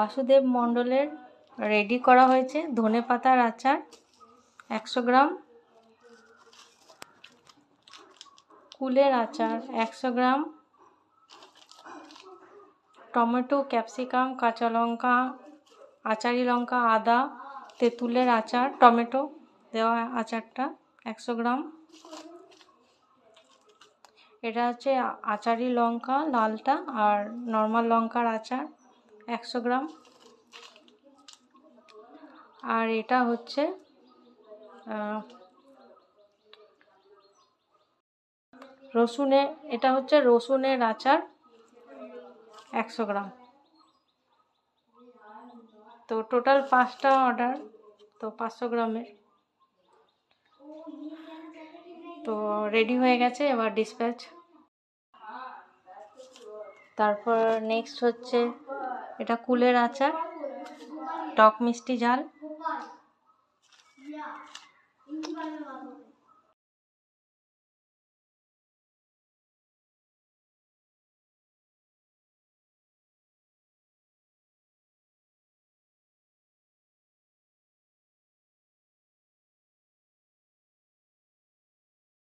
বাসুদেব মণ্ডলের রেডি করা হয়েছে ধনেপাতার আচার 100 গ্রাম, কুলের আচার 100 গ্রাম, টমেটো, ক্যাপসিকাম, কাঁচা লঙ্কা, আচারি লঙ্কা, আদা, তেঁতুলের আচার, টমেটো দেওয়া আচারটা 100 গ্রাম। এটা হচ্ছে আচারি লঙ্কা লালটা আর নর্মাল লঙ্কার আচার 100 গ্রাম। আর এটা হচ্ছে রসুনের আচার 100 গ্রাম। তো টোটাল 5টা অর্ডার, তো 500 গ্রামের। তো রেডি হয়ে গেছে, এবার ডিসপ্যাচ। তারপর নেক্সট হচ্ছে এটা কুলের আচার, টক মিষ্টি ঝাল।